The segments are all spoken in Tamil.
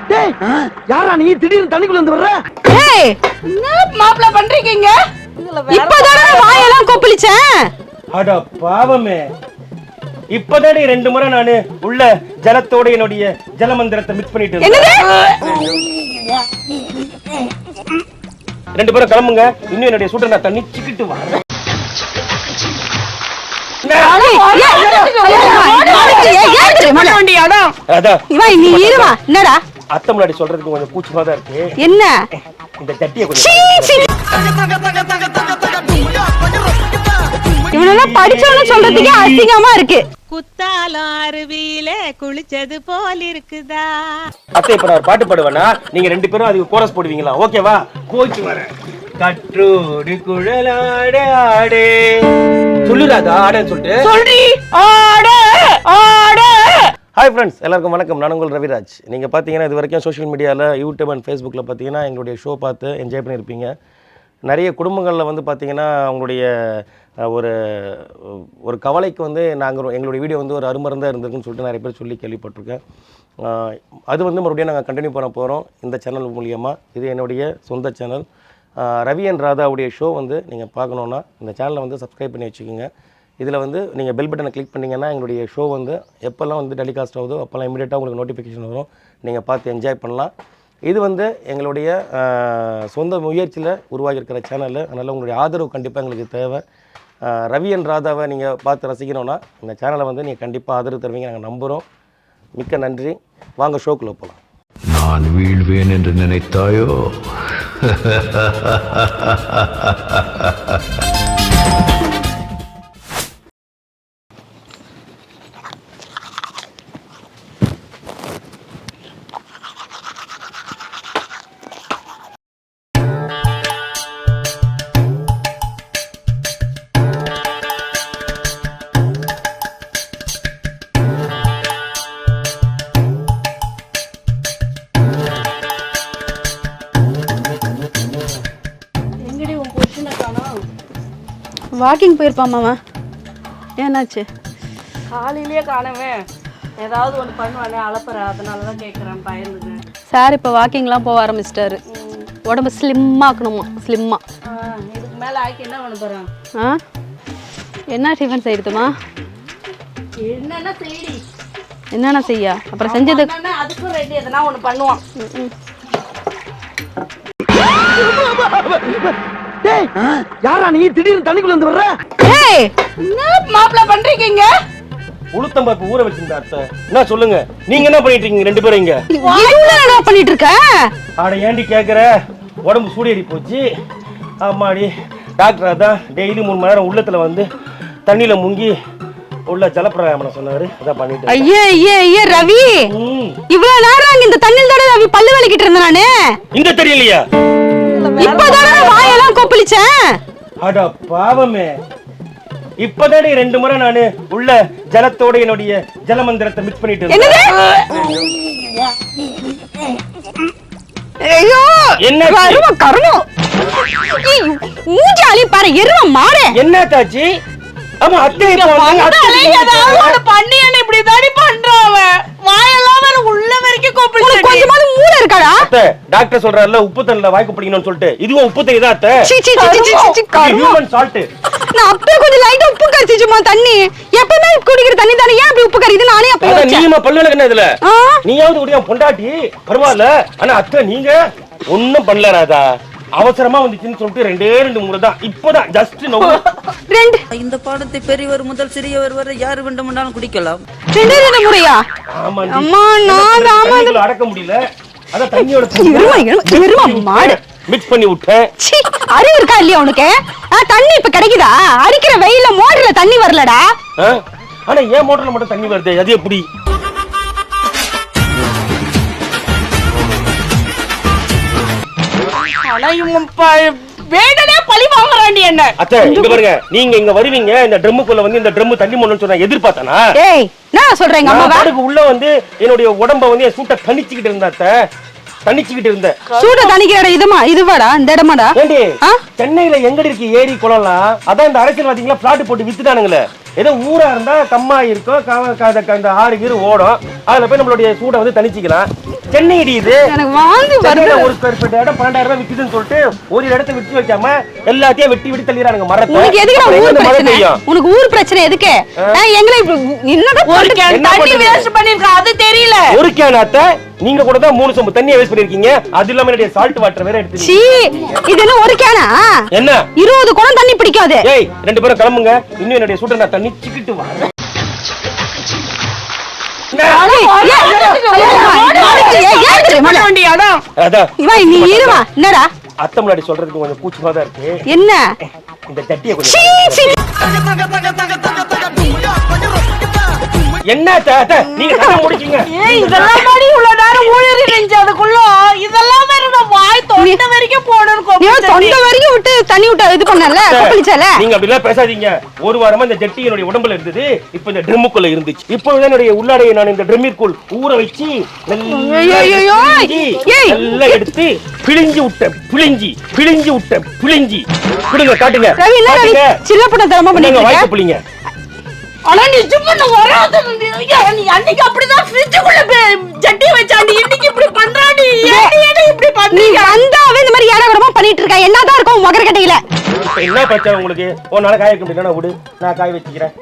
டேய் யாரா நீ திடீர்னு தண்ணிக்குள்ள வந்து வர்ற? ஏய் என்ன மாப்ள பண்றீங்க? இப்போதானே வாயெல்லாம் கொப்பளிச்சேன். அட பாவமே, இப்போதானே 2 முறை நானு உள்ள ஜலத்தோட என்னுடைய ஜலமந்திரத்தை மிக்ஸ் பண்ணிட்டு இருந்தேன். 2 பேரும் கிளம்புங்க, இன்னும் என்னுடைய சூட்டை நான் தண்ணி சிக்கிட்டு வரேன். அத்தை முன்னாடி சொல்றதுக்கு கொஞ்சம் கூச்சமா தான் இருக்கு. என்ன இந்த சட்டியை இவனெல்லாம் படிச்சவன்னு சொல்றதுக்கே அசிங்கமா இருக்கு. குத்தாலம் அருவியில குளிச்சது போல இருக்குதா? அத்தை இப்ப நான் பாட்டு பாடுவேனா, நீங்க 2 பேரும் அதுக்கு கோரஸ் போடுவீங்களா? ஓகேவா? கோச்சு வரேன். கற்றோடு குழலாட ஆடே சொல்லுறாதா ஆடன்னு சொல்லிட்டு சொல்றி ஆடே ஆடே. ஹாய் ஃப்ரெண்ட்ஸ், எல்லாருக்கும் வணக்கம். நான் உங்கள் ரவிராஜ். நீங்கள் பார்த்தீங்கன்னா இது வரைக்கும் சோஷியல் மீடியாவில் யூடியூப் அண்ட் ஃபேஸ்புக்கில் பார்த்தீங்கன்னா எங்களுடைய ஷோ பார்த்து என்ஜாய் பண்ணியிருப்பீங்க. நிறைய குடும்பங்களில் வந்து பார்த்தீங்கன்னா அவங்களுடைய ஒரு கவலைக்கு வந்து எங்களுடைய வீடியோ வந்து ஒரு அருமருந்தாக இருந்திருக்குன்னு சொல்லிட்டு நிறைய பேர் சொல்லி கேள்விப்பட்டிருக்கேன். அது வந்து மறுபடியும் நாங்கள் கண்டினியூ பண்ண போகிறோம் இந்த சேனல் மூலியமாக. இது என்னுடைய சொந்த சேனல். ரவி அண்ட் ராதாவுடைய ஷோ வந்து நீங்கள் பார்க்கணுன்னா இந்த சேனலை வந்து சப்ஸ்கிரைப் பண்ணி வச்சுக்கோங்க. இதில் வந்து நீங்கள் பெல் பட்டனை கிளிக் பண்ணிங்கன்னா எங்களுடைய ஷோ வந்து எப்போல்லாம் வந்து டெலிகாஸ்ட் ஆகுதோ அப்போல்லாம் இமீடியட்டாக உங்களுக்கு நோட்டிஃபிகேஷன் வரும். நீங்கள் பார்த்து என்ஜாய் பண்ணலாம். இது வந்து எங்களுடைய சொந்த முயற்சியில் உருவாகியிருக்கிற சேனல். அதனால் உங்களுடைய ஆதரவு கண்டிப்பாக எங்களுக்கு தேவை. ரவி அண்ட் ராதாவை நீங்கள் பார்த்து ரசிக்கணும்னா இந்த சேனலை வந்து நீங்கள் கண்டிப்பாக ஆதரவு தருவீங்க நாங்கள் நம்புகிறோம். மிக்க நன்றி. வாங்க ஷோக்குள்ளே போகலாம். நான் வீழ்வேன் என்று நினைத்தாயோ? வாக்கிங் போயிருப்பான் மாமா. ஏன்னாச்சு? காலையிலேயே காணவே ஏதாவது ஒன்று பண்ணுவானே அலப்பற, அதனால தான் கேட்குறேன், பயந்துங்க. சார் இப்போ வாக்கிங்லாம் போக ஆரம்பிச்சிட்டாரு. உடம்பு ஸ்லிம்மாக்கணுமா? ஸ்லிம்மா. இதுக்கு மேலே ஆக்கி என்ன பண்ண போகிறேன்? என்ன டிஃபன் செய்யுதுமா? என்னென்ன செய்டி, என்னென்ன செய்ய? அப்புறம் செஞ்சது அதுக்கும் ரெடி எதனா ஒன்று பண்ணுவான். டேய் யாரா நீ திடீர்னு தண்ணிக்குள்ள வந்து வர்ற? ஏய் என்ன மாப்ள பண்றீங்க? உளுத்தம்பருப்பு ஊற வச்சிருந்தா அத்தை. என்ன சொல்லுங்க, நீங்க என்ன பண்ணிட்டு இருக்கீங்க 2 பேரும் இங்க? என்ன பண்ணிட்டு இருக்க? ஆட ஏண்டி கேட்குற? உடம்பு சூடேறி போச்சு. ஆமாடி, டாக்டர் அதான் டெய்லி 3 மணி நேரம் உள்ளத்துல வந்து தண்ணியில முங்கி உள்ள ஜலப்பிரயாமம் சொன்னாரு. அதான் பண்ணிட்டு. ஐயே ஐயே ஐயே ரவி, இவ்வளவு நேரம் அங்க இந்த தண்ணில தட ரவி பல்லு வலிக்கிட்டு இருந்தேன் நானு. இங்க தெரியலையா? இப்போதானே வாயெல்லாம் கொப்பளிச்சேன். அட பாவமே, இப்போதானே 2 முறை நானு உள்ள ஜலத்தோட என்னுடைய ஜலமந்திரத்தை மிக்ஸ் பண்ணிட்டு இருந்தேன். ஐயோ என்ன கருமம் மூஞ்சி அலி பாரு எருவ மாறே. என்ன தாச்சி? ஆமா அத்தை பண்ணி என்ன இப்படி தாடி பண்றாவ? வாயெல்லாம் வேற உள்ள வரைக்கும் கொப்பளிச்சு. கொஞ்சமாவது மூளை இருக்காடா? அத்தை டாக்டர் சொல்றாருல உப்பு தண்ணில வாய் கொப்பளிக்கணும்னு சொல்லிட்டு, இதுவும் உப்பு தண்ணி தான் அத்தை. சீ சீ சீ சீ ஹியூமன் சால்ட். நான் அப்பவே கொஞ்சம் லைட்டா உப்பு கரிச்சிச்சுமா தண்ணி. எப்பவுமே குடிக்கிற தண்ணி தானே, ஏன் அப்படி உப்பு கரிக்குது? நானே அப்ப அத நீமா பல்லுல என்ன இதுல? நீயாவது உடைய பொண்டாட்டி பரவாயில்ல. ஆனா அத்தை நீங்க ஒண்ணும் பண்ணல ராதா. அவசரமா வந்துச்சுன்னு சொல்லிட்டு 2 முறை தான். இப்போதான் ஜஸ்ட் நோ. இந்த பாடத்தை பெரியவர் முதல் சிறியவர் வரை யார் வேண்டுமானாலும் குடிக்கலாம். 2 முறையா? ஆமா அம்மா நான் ஆமா அடக்க முடியல. அத தண்ணியோட எருவ மாடு மிக்ஸ் பண்ணி விட்டேன். சீ, அறிவு இருக்கா இல்லையா உனக்கு? தண்ணி இப்ப கிடைக்குதா? அடிக்கிற வெயில்ல மோட்டர்ல தண்ணி வரலடா. ஆனா ஏன் மோட்டர்ல மட்டும் தண்ணி வருது? அது எப்படி? வேடனே பழி வாங்குறாண்டி என்ன. அத்தை இங்க பாருங்க, நீங்க இங்க வருவீங்க இந்த ட்ரம்முக்குள்ள வந்து இந்த ட்ரம் தண்ணி மொள்ளன்னு சொன்னா எதிர்பார்த்தனா? ஏய் நான் சொல்றேங்க அம்மாவா, அதுக்கு உள்ள வந்து என்னுடைய உடம்ப வந்து சூட்ட தணிச்சிக்கிட்டு இருந்தா அத்தை. தணிச்சிக்கிட்டு இருந்தேன். சூட தணிக்கிற இதுவாடா இந்த இடமாடா? சென்னையில எங்க இருக்கு ஏரி குளம்லாம்? அதான் இந்த அரசியல்வாதிகளா பிளாட் போட்டு வித்துட்டானுங்களே. ஏதோ ஊரா இருந்தா கம்மா இருக்கும், அந்த ஆறு கீறு ஓடும், அதுல போய் நம்மளுடைய சூடை வந்து தணிச்சிக்கலாம். சென்னை இடியுது, எனக்கு வாந்தி வருது. ஒரு ஸ்கொயர் ஃபீட் இடம் 12,000 ரூபாய் விக்குதுன்னு சொல்லிட்டு ஒரு இடத்த விட்டு வைக்காம எல்லாத்தையும் வெட்டி தள்ளிடுறாங்க மரத்தை. உனக்கு எதுக்கு ஊர் பிரச்சனை? உனக்கு ஊர் பிரச்சனை எதுக்கு? எங்களை என்னடா ஒரு கேன் தண்ணி வேஸ்ட் பண்ணிருக்க அது தெரியல. ஒரு கேன் அத்தை நீங்க கூட தான் 3 சொம்பு தண்ணியை வேஸ்ட் பண்ணிருக்கீங்க. அது இல்லாம என்னுடைய சால்ட் வாட்டர் வேற எடுத்து. சீ, இது என்ன ஒரு கேனா? என்ன 20 குடம் தண்ணி பிடிக்காது. ஏய், 2 பேரும் கிளம்புங்க. இன்னும் என்னுடைய சூட்டை நான் தண்ணி சிக்கிட்டு வரேன். நீ இருவா. என்னடா அத்தை முன்னாடி சொல்றதுக்கு கொஞ்சம் கூச்சமா தான் இருக்கு. என்ன இந்த சட்டியை கொஞ்சம் என்ன நீங்க கண்ண முடிச்சீங்க? இதெல்லாம் மாதிரி இவ்வளவு நேரம் ஊழறி நினைச்சு அதுக்குள்ள இதெல்லாம் வேற நான் வாய் தொண்டை வரைக்கும் போடணும். தொண்டை வரைக்கும் விட்டு தண்ணி விட்டு இது பண்ணல, கொப்பளிச்சல. நீங்க அப்படி எல்லாம் பேசாதீங்க. ஒரு வாரமா இந்த ஜட்டி என்னுடைய உடம்புல இருந்தது, இப்போ இந்த ட்ரம்முக்குள்ள இருந்துச்சு. இப்போதான் என்னுடைய உள்ளாடையை நான் இந்த ட்ரம்மிற்குள் ஊற வச்சு நல்லா எடுத்து பிழிஞ்சு விட்டேன். பிழிஞ்சு கொடுங்க, காட்டுங்க. ரவி என்ன ரவி சின்ன பொண்ணு தரமா பண்ணிட்டு வாய்ப்பு பிள்ளைங்க. ஆனா நிஜமா நான் வராத நீ அன்னைக்கு அப்படிதான் ஃப்ரிட்ஜுக்குள்ள ஜட்டி வச்சாண்டி, இன்னைக்கு இப்படி பண்றாடி. ஏன் இப்படி பண்ணி? நீ வந்தாவே இந்த மாதிரி ஏடாகடமா பண்ணிட்டு இருக்க. என்னதான் இருக்கும் மகர கட்டையில? என்ன பிரச்சனை உங்களுக்கு? நாளை காய வைக்க முடியல, விடு, நான் காய வச்சுக்கிறேன்.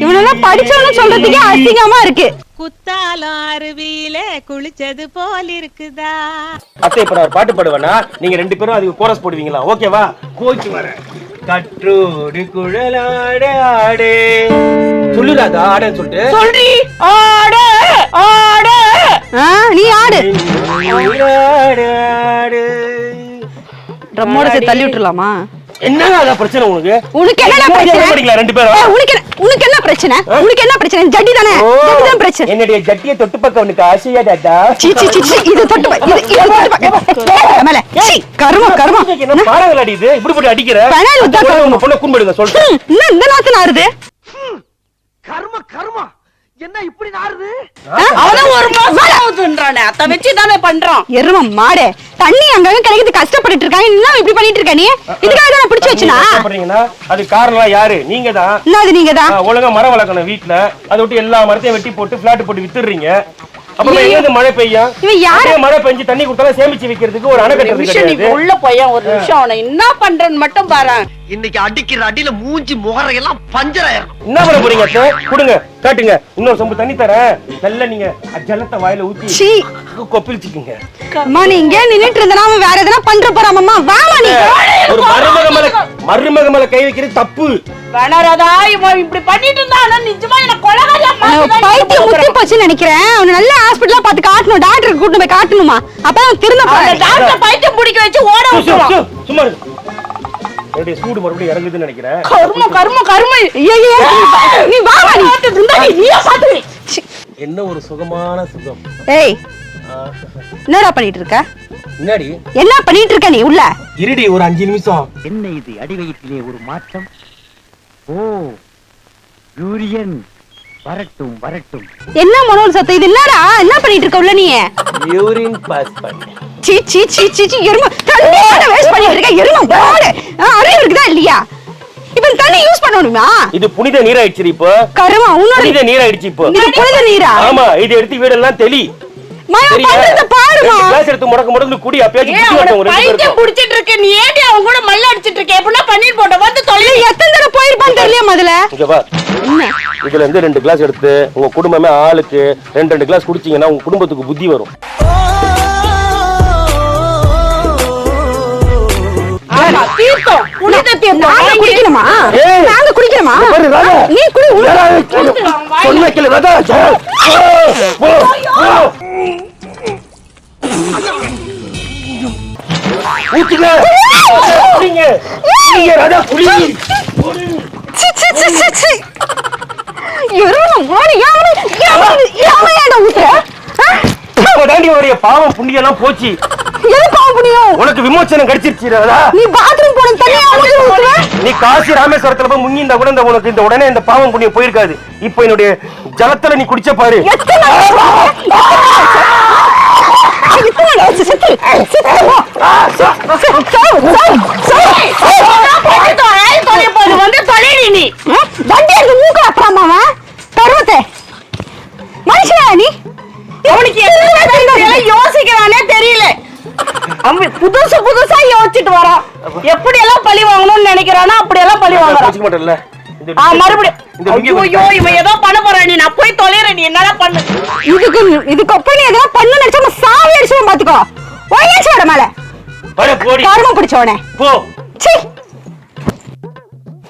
இவனெல்லாம் படிச்சவனு சொல்றதுக்கே அசிங்கமா இருக்கு. குத்தாலம் அருவியில குளிச்சது போல் இருக்குதா. அத்தை இப்ப நான் பாட்டு பாடுவேனா, நீங்க 2 பேரும் அதுக்கு கோரஸ் போடுவீங்களா? ஓகேவா? கோச்சு வரேன். கற்றோடு குழலாட ஆடே சொல்லுறாதா ஆடன்னு சொல்லிட்டு சொல்றி ஆடு ஆடு நீ ஆடு. ஆடு ட்ரம்மோட சேர்த்து தள்ளி விட்டுலாமா? என்னங்க அதான் பிரச்சனை உங்களுக்கு? உனக்கு என்ன பிரச்சனை? 2 பேரும் உனக்கு என்ன பிரச்சனை? உனக்கு என்ன பிரச்சனை? ஜட்டி தானே, ஜட்டி தான் பிரச்சனை. என்னுடைய ஜட்டியை தொட்டு பக்க உனக்கு ஆசையா டாடா? சீ சீ சீ, இது தொட்டு பக்க, இது தொட்டு பக்க மேல. சீ, கர்ம என்ன பாறங்கள அடிக்குது? இப்படி போட்டு அடிக்குற? பனால உதா உங்க பொண்ண கும்பிடுங்க சொல்றேன். என்ன இந்த நாத்து நாறுது? கர்ம என்ன இப்படி நாறுது? அவன் ஒரு மாசம் ஆகுதுன்றானே, அத வெச்சு தானே பண்றோம். எரும மாடே, தண்ணி அங்கங்க கிடைக்குது, கஷ்டப்பட்டுட்டு இருக்காங்க. என்ன இப்படி பண்ணிட்டு இருக்க நீ? இதுக்காக தான் பிடிச்சு வச்சனா? கஷ்டப்படுறீங்கன்னா அது காரணம் யாரு? நீங்க தான். என்னது நீங்க தான்? ஒழுங்கா மரம் வளர்க்கணும் வீட்ல. அதை விட்டு எல்லா மரத்தையும் வெட்டி போட்டு பிளாட் போட்டு வித்துறீங்க. அப்புறம் எங்க மழை பெய்யும்? இவன் யாரு? மழை பெஞ்சு தண்ணி கொடுத்தா சேமிச்சு வைக்கிறதுக்கு ஒரு அணை கட்டுறது கிடையாது. உள்ள போய் ஒரு நிமிஷம் அவனை என்ன பண்றேன்னு மட்டும் பாரு. இன்னைக்கு அடிக்கிற அடியில மூஞ்சி முகரையெல்லாம் பஞ்சர் ஆயிரும். என்ன பண்ண போறீங்க? கொடுங்க, காட்டுங்க. இன்னொரு சொம்பு தண்ணி தரேன். நல்லா நீங்க ஜலத்தை வாயில ஊத்தி கொப்பிளிச்சுக்குங்க. அம்மா நீ இங்கே நின்னுட்டு இருந்தா அவன் வேற எதனா பண்ற போறான். அம்மா வாமா நீ. ஒரு மருமக மேல கை வைக்கிறது தப்பு. வேணாராதா இவன் இப்படி பண்ணிட்டு இருந்தானா நிஜமா என்ன கொலகாரியா மாத்திதான். பைத்தியம் முத்தி போச்சுன்னு நினைக்கிறேன். அவன நல்ல ஹாஸ்பிடல்ல பார்த்து காட்டணும், டாக்டருக்கு கூட்டி போய் காட்டணுமா? அப்பதான் திருந்த போறான். டாக்டர் பைத்தியம் பிடிக்க வச்சு ஓட விட்டுருவான். சும்மா என்னுடைய சூடு மறுபடியும் இறங்குதுன்னு நினைக்கிறேன். கர்ம நீ வாமா நீ. நீயே பாத்து. என்ன ஒரு சுகமான சுகம். ஏய் என்னடா பண்ணிட்டு இருக்க? முன்னாடி என்ன பண்ணிட்டு இருக்க நீ? உள்ள இருடி ஒரு 5 நிமிஷம். என்ன இது அடிவயிற்றிலே ஒரு மாற்றம்? ஓ யூரியன் வரட்டும். என்ன மனோல் சத்தம் இது? என்னடா என்ன பண்ணிட்டு இருக்க உள்ள நீ? யூரின் பாஸ் பண்ணு. சீ சீ சீ சீ சீ, எருமை தண்ணியோட வேஸ்ட் பண்ணிட்டு இருக்க. எருமை போடு. அறிவு இருக்குதா இல்லையா? இப்ப தண்ணி யூஸ் பண்ணணுமா? இது புனித நீர் ஆயிடுச்சு. இப்போ கருமா உன்னோட புனித நீர் ஆயிடுச்சு. இப்போ இது புனித நீரா? ஆமா, இது எடுத்து வீடெல்லாம் தெளி. மாயா பண்றத பாருமா. கிளாஸ் எடுத்து முடக்கு குடி. அப்பயாச்சு புத்தி வரட்டும். ஒரு பைத்தியம் பிடிச்சிட்டு இருக்க நீ. ஏடி அவன் கூட மல்ல அடிச்சிட்டு இருக்க? எப்படினா பண்ணிட்டு போட வந்து தொலை. எத்தனை தடவை போயிருப்பான்னு தெரியல முதல்ல. இங்க வா. இதுல இருந்து 2 கிளாஸ் எடுத்து உங்க குடும்பமே ஆளுக்கு 2 கிளாஸ் குடிச்சீங்கன்னா உங்க குடும்பத்துக்கு புத்தி வரும். ஆமா தீர்த்தம் புனித தீர்த்தம் நாங்க குடிக்கணுமா? நாங்க குடிக்கணுமா? நீ குடி. சொன்ன வைக்கல ரதா. ஊத்துங்க. குடிங்க. குடிங்க ரதா குடி. C C C C C. எருமை போடு. யாமையாடா ஊத்துற? இப்போதாண்டி உடைய பாவம் புண்ணியம் எல்லாம் போச்சு. எது பாவம் புண்ணியம்? உனக்கு விமோச்சனம் கிடைச்சிருச்சு ரதா. நீ பாத்ரூம் போன தண்ணி அவங்களுக்கு ஊத்துற? நீ காசி ராமேஸ்வரத்துல போய் முங்கி இந்த கூட இந்த உனக்கு இந்த உடனே இந்த பாவம் புண்ணியம் போயிருக்காது. இப்போ என்னுடைய ஜலத்துல நீ குடிச்ச பாரு. வந்து தொலைடி நீ வண்டி எடுத்து மூக்க அப்புறமாவா பருவத்தை மனுஷனா நீ அவனுக்கு என்ன யோசிக்கிறானே தெரியல. அவன் புதுசா யோசிச்சுட்டு வரான். எப்படி எல்லாம் பழி வாங்கணும்னு நினைக்கிறானா அப்படி எல்லாம் பழி வாங்குறான். வச்சுக்க மாட்டேன்ல மறுபடியும் ஐயோ இவன் ஏதோ பண்ண போறான். நீ நான் போய் தொலைறேன். நீ என்னடா பண்ணு இதுக்கப்புறம் நீ எதனா பண்ணு நினைச்சா சாவி அடிச்சுடும் பாத்துக்கோ. ஒய்யாச்சு வர மேல போடி கரும பிடிச்சவனே போ. சீ